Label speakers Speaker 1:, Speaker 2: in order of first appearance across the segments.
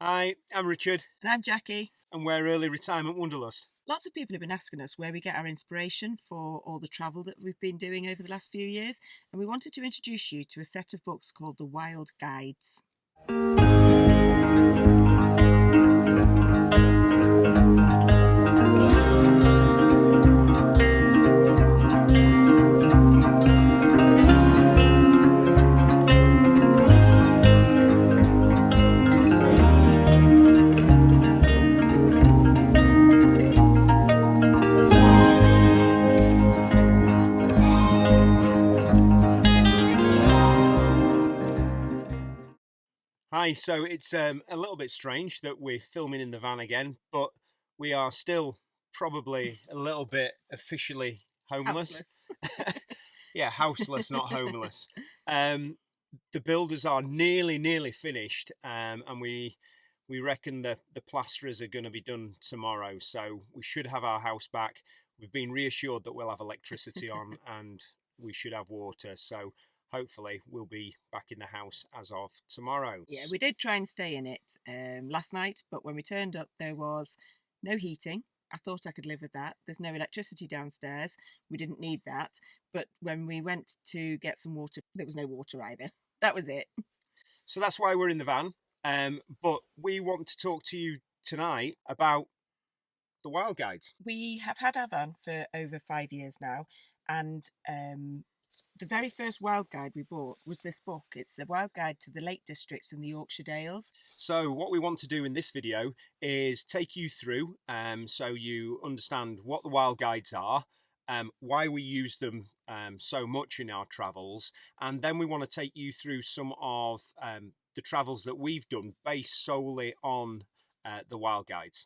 Speaker 1: Hi, I'm Richard,
Speaker 2: And I'm Jackie.
Speaker 1: and we're Early Retirement Wanderlust.
Speaker 2: Lots of people have been asking us where we get our inspiration for all the travel that we've been doing over the last few years, and we wanted to introduce you to a set of books called The Wild Guides.
Speaker 1: Hi, so it's a little bit strange that we're filming in the van again, but we are still probably a little bit officially homeless.
Speaker 2: Houseless.
Speaker 1: Yeah, houseless, not homeless. Um, the builders are nearly finished, and we reckon the plasterers are going to be done tomorrow, so we should have our house back. We've been reassured that we'll have electricity on and we should have water, so hopefully we'll be back in the house as of tomorrow.
Speaker 2: Yeah, we did try and stay in it last night, but when we turned up, there was no heating. I thought I could live with that. There's no electricity downstairs. We didn't need that. But when we went to get some water, there was no water either. That was it.
Speaker 1: So that's why we're in the van. But we want to talk to you tonight about the Wild Guides.
Speaker 2: We have had our van for over 5 years now, and the very first wild guide we bought was this book. It's a wild guide to the Lake Districts in the Yorkshire Dales.
Speaker 1: So what we want to do in this video is take you through so you understand what the Wild Guides are, why we use them so much in our travels, and then we want to take you through some of the travels that we've done based solely on the Wild Guides.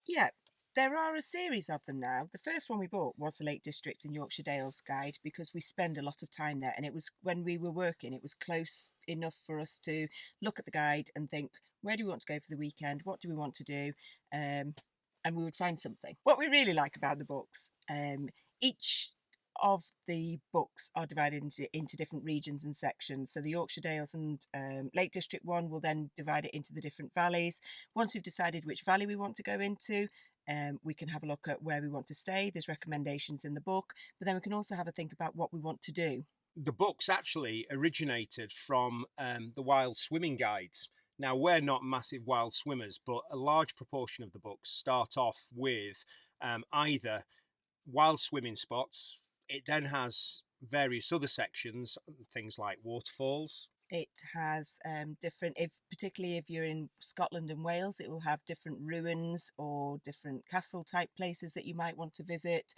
Speaker 2: Yeah, there are a series of them now. The first one we bought was the Lake District in Yorkshire Dales guide because we spend a lot of time there, and it was when we were working, it was close enough for us to look at the guide and think, where do we want to go for the weekend? What do we want to do? And we would find something. What we really like about the books, each of the books are divided into different regions and sections. So the Yorkshire Dales and Lake District one will then divide it into the different valleys. Once we've decided which valley we want to go into, we can have a look at where we want to stay. There's recommendations in the book, but then we can also have a think about what we want to do.
Speaker 1: The books actually originated from the wild swimming guides. Now, we're not massive wild swimmers, but a large proportion of the books start off with either wild swimming spots. It then has various other sections, things like waterfalls.
Speaker 2: It has different, particularly if you're in Scotland and Wales, it will have different ruins or different castle type places that you might want to visit.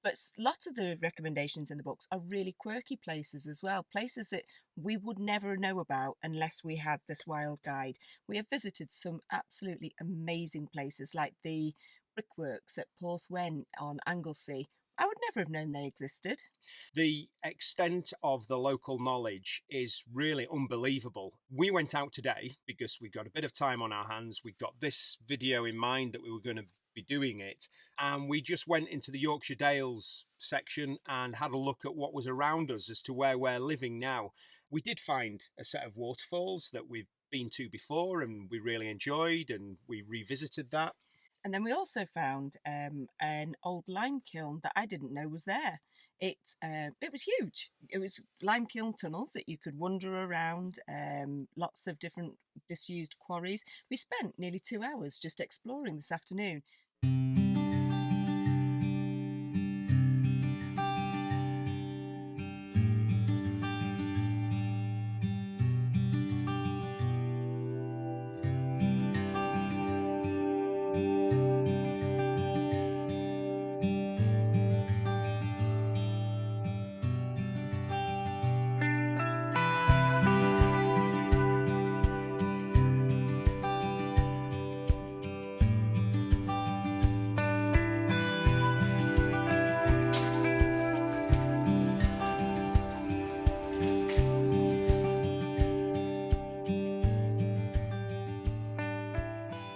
Speaker 2: But lots of the recommendations in the books are really quirky places as well, places that we would never know about unless we had this wild guide. We have visited some absolutely amazing places like the brickworks at Porthwen on Anglesey. I would never have known they existed.
Speaker 1: The extent of the local knowledge is really unbelievable. We went out today because we got a bit of time on our hands. We got this video in mind that we were going to be doing it, and we just went into the Yorkshire Dales section and had a look at what was around us as to where we're living now. We did find a set of waterfalls that we've been to before and we really enjoyed, and we revisited that.
Speaker 2: And then we also found an old lime kiln that I didn't know was there. It was huge. It was lime kiln tunnels that you could wander around, lots of different disused quarries. We spent nearly 2 hours just exploring this afternoon.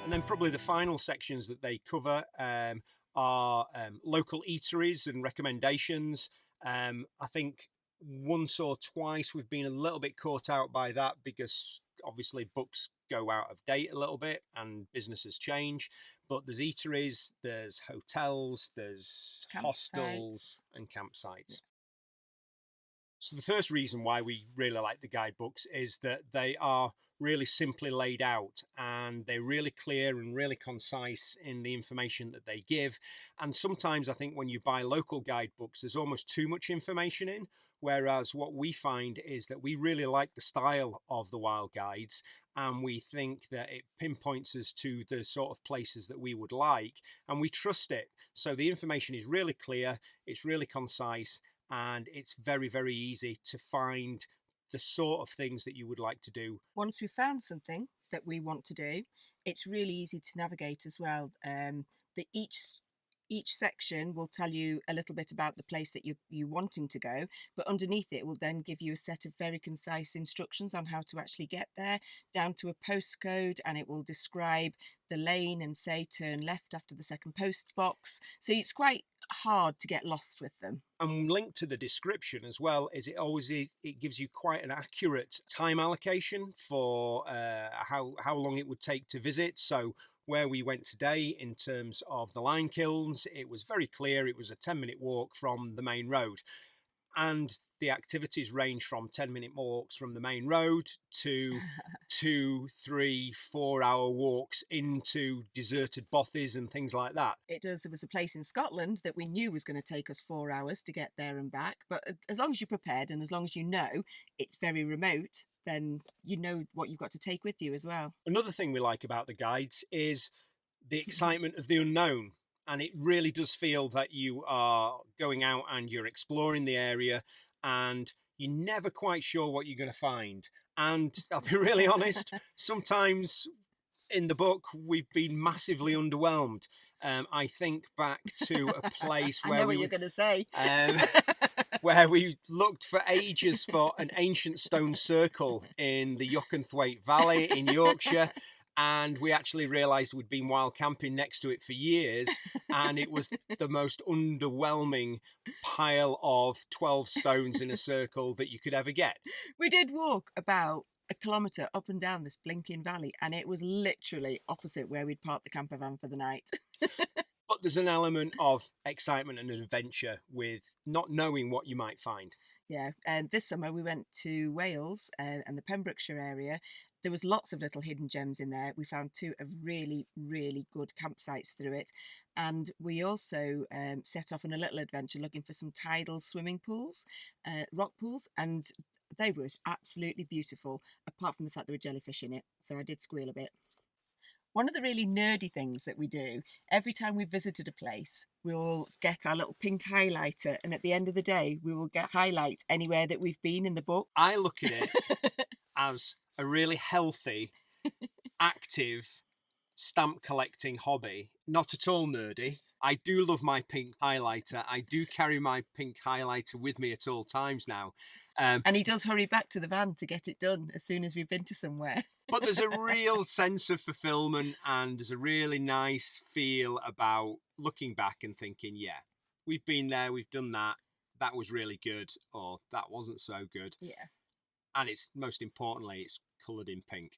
Speaker 1: And then probably the final sections that they cover are local eateries and recommendations. I think once or twice we've been a little bit caught out by that because Obviously, books go out of date a little bit and businesses change, but there's eateries, there's hotels, there's hostels and campsites.
Speaker 2: Yeah.
Speaker 1: So the first reason why we really like the guidebooks is that they are really simply laid out, and they're really clear and really concise in the information that they give. And sometimes I think when you buy local guidebooks, there's almost too much information in. Whereas what we find is that we really like the style of the wild guides, and we think that it pinpoints us to the sort of places that we would like, and we trust it. So the information is really clear, it's really concise, and it's very, very easy to find the sort of things that you would like to do.
Speaker 2: Once we've found something that we want to do, it's really easy to navigate as well. Each section will tell you a little bit about the place that you're wanting to go, but underneath it will then give you a set of very concise instructions on how to actually get there, down to a postcode, and it will describe the lane and say turn left after the second post box. So it's quite hard to get lost with them.
Speaker 1: And linked to the description as well is it gives you quite an accurate time allocation for how long it would take to visit. So where we went today in terms of the lime kilns, it was very clear. It was a 10-minute walk from the main road. And the activities range from 10-minute walks from the main road to 2, 3, 4-hour walks into deserted bothies and things like that.
Speaker 2: It does. There was a place in Scotland that we knew was going to take us 4 hours to get there and back. But as long as you're prepared and as long as you know it's very remote, then you know what you've got to take with you as well.
Speaker 1: Another thing we like about the guides is the excitement of the unknown. And it really does feel that you are going out and you're exploring the area and you're never quite sure what you're going to find. And I'll be really honest, sometimes in the book, we've been massively underwhelmed. I think back to a place where
Speaker 2: I know what you're going to say.
Speaker 1: Where we looked for ages for an ancient stone circle in the Yorkshire Valley in Yorkshire. And we actually realised we'd been wild camping next to it for years, and it was the most underwhelming pile of 12 stones in a circle that you could ever get.
Speaker 2: We did walk about 1 kilometre up and down this blinking valley, and it was literally opposite where we'd parked the campervan for the night.
Speaker 1: But there's an element of excitement and adventure with not knowing what you might find.
Speaker 2: Yeah, and this summer we went to Wales and the Pembrokeshire area. There was lots of little hidden gems in there. We found 2 of really, really good campsites through it. And we also set off on a little adventure looking for some tidal swimming pools, rock pools, and they were absolutely beautiful, apart from the fact there were jellyfish in it. So I did squeal a bit. One of the really nerdy things that we do, every time we visited a place, we'll get our little pink highlighter, and at the end of the day, we will highlight anywhere that we've been in the book.
Speaker 1: I look at it as a really healthy, active stamp collecting hobby. Not at all nerdy. I do love my pink highlighter. I do carry my pink highlighter with me at all times now.
Speaker 2: And he does hurry back to the van to get it done as soon as we've been to somewhere.
Speaker 1: But there's a real sense of fulfillment, and there's a really nice feel about looking back and thinking, yeah, we've been there, we've done that. That was really good, or that wasn't so good.
Speaker 2: Yeah.
Speaker 1: And it's most importantly, it's coloured in pink.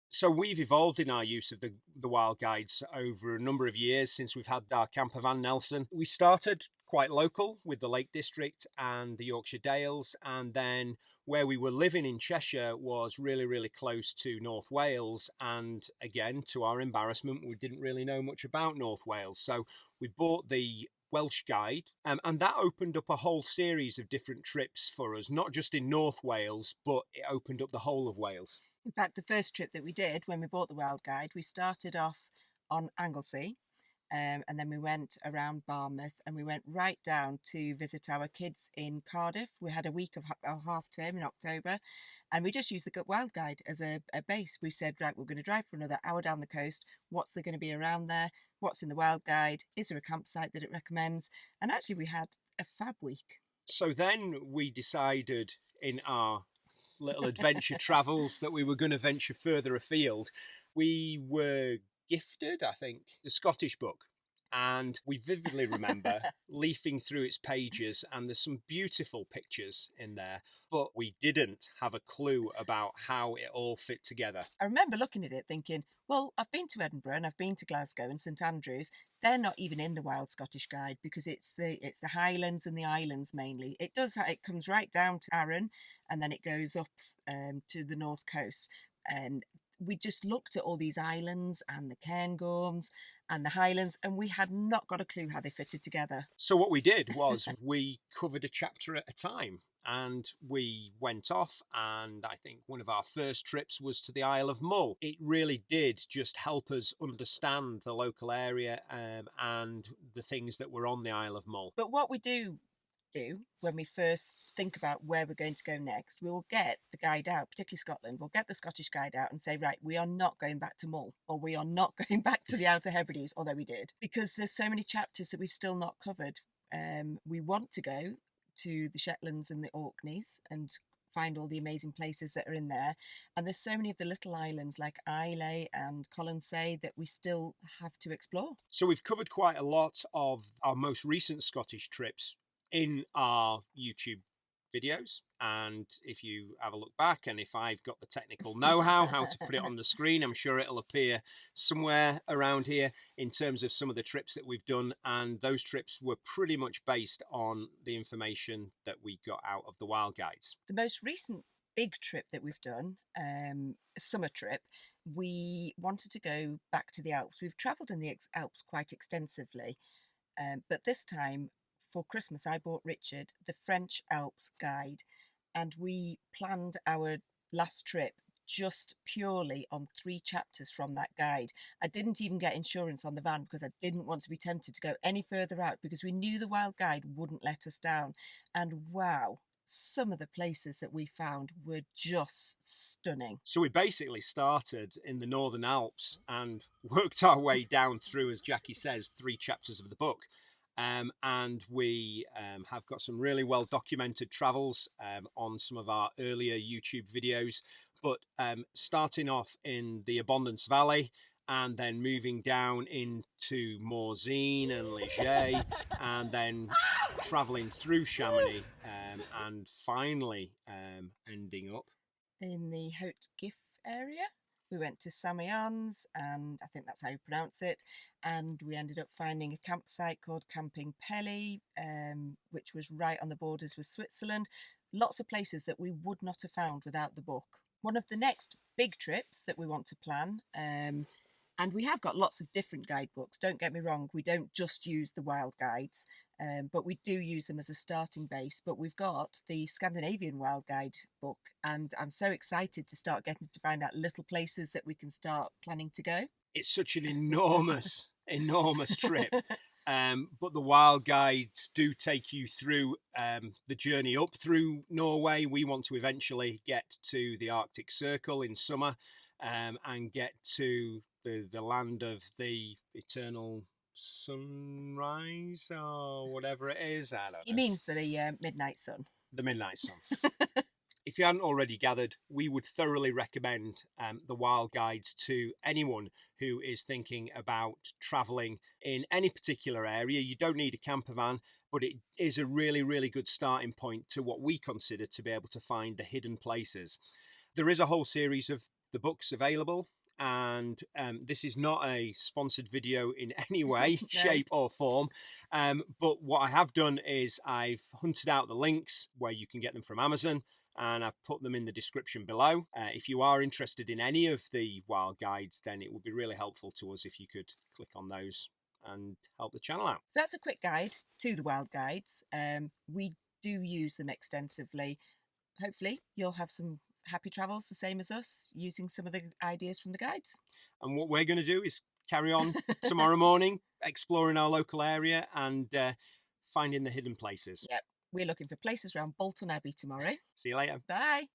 Speaker 1: So we've evolved in our use of the wild guides over a number of years since we've had our campervan Nelson. We started quite local with the Lake District and the Yorkshire Dales, and then where we were living in Cheshire was really, really close to North Wales. And again, to our embarrassment, we didn't really know much about North Wales. So we bought the Welsh guide, and that opened up a whole series of different trips for us, not just in North Wales, but it opened up the whole of Wales.
Speaker 2: In fact, the first trip that we did when we bought the wild guide, we started off on Anglesey, and then we went around Barmouth, and we went right down to visit our kids in Cardiff. We had a week of our half term in October, and we just used the wild guide as a base. We said, right, we're going to drive for another hour down the coast. What's there going to be around there? What's in the wild guide? Is there a campsite that it recommends? And actually we had a fab week.
Speaker 1: So then we decided in our little adventure travels that we were going to venture further afield. We were gifted, I think, the Scottish book, And we vividly remember leafing through its pages, and there's some beautiful pictures in there, but we didn't have a clue about how it all fit together.
Speaker 2: I remember looking at it thinking, well, I've been to Edinburgh and I've been to Glasgow and St Andrews. They're not even in the Wild Scottish Guide because it's the Highlands and the islands mainly. It comes right down to Arran, and then it goes up to the north coast. And we just looked at all these islands and the Cairngorms and the Highlands, and we had not got a clue how they fitted together.
Speaker 1: So what we did was we covered a chapter at a time, and we went off, and I think one of our first trips was to the Isle of Mull. It really did just help us understand the local area and the things that were on the Isle of Mull.
Speaker 2: But what we do when we first think about where we're going to go next, we will get the guide out, particularly Scotland. We'll get the Scottish Guide out and say, right, we are not going back to Mull, or we are not going back to the Outer Hebrides, although we did, because there's so many chapters that we've still not covered. We want to go to the Shetlands and the Orkneys and find all the amazing places that are in there. And there's so many of the little islands like Islay and Colonsay that we still have to explore.
Speaker 1: So we've covered quite a lot of our most recent Scottish trips in our YouTube videos, and if you have a look back, and if I've got the technical know-how how to put it on the screen, I'm sure it'll appear somewhere around here in terms of some of the trips that we've done, and those trips were pretty much based on the information that we got out of the Wild Guides.
Speaker 2: The most recent big trip that we've done, a summer trip, we wanted to go back to the Alps. We've travelled in the Alps quite extensively, but this time for Christmas, I bought Richard the French Alps Guide, and we planned our last trip just purely on 3 chapters from that guide. I didn't even get insurance on the van because I didn't want to be tempted to go any further out because we knew the Wild Guide wouldn't let us down. And wow, some of the places that we found were just stunning.
Speaker 1: So we basically started in the Northern Alps and worked our way down through, as Jackie says, 3 chapters of the book. And we have got some really well documented travels on some of our earlier YouTube videos, but starting off in the Abondance Valley and then moving down into Morzine and Ligier and then travelling through Chamonix and finally ending up
Speaker 2: in the Haute Gif area. We went to Samyans, and I think that's how you pronounce it, and we ended up finding a campsite called Camping Pelly, which was right on the borders with Switzerland. Lots of places that we would not have found without the book. One of the next big trips that we want to plan, and we have got lots of different guidebooks, don't get me wrong, we don't just use the Wild Guides, but we do use them as a starting base. But we've got the Scandinavian Wild Guide book, and I'm so excited to start getting to find out little places that we can start planning to go.
Speaker 1: It's such an enormous trip, but the Wild Guides do take you through the journey up through Norway. We want to eventually get to the Arctic Circle in summer and get to the land of the eternal sunrise or whatever it is. I don't know.
Speaker 2: He means the midnight sun.
Speaker 1: The midnight sun. If you hadn't already gathered, we would thoroughly recommend the Wild Guides to anyone who is thinking about travelling in any particular area. You don't need a campervan, but it is a really, really good starting point to what we consider to be able to find the hidden places. There is a whole series of the books available, and this is not a sponsored video in any way,
Speaker 2: No.
Speaker 1: shape or form, but what I have done is I've hunted out the links where you can get them from Amazon, and I've put them in the description below. If you are interested in any of the Wild Guides, then it would be really helpful to us if you could click on those and help the channel out.
Speaker 2: So that's a quick guide to the Wild Guides. We do use them extensively. Hopefully you'll have some happy travels the same as us, using some of the ideas from the guides.
Speaker 1: And what we're going to do is carry on tomorrow morning, exploring our local area and finding the hidden places.
Speaker 2: Yep, we're looking for places around Bolton Abbey tomorrow.
Speaker 1: See you later.
Speaker 2: Bye.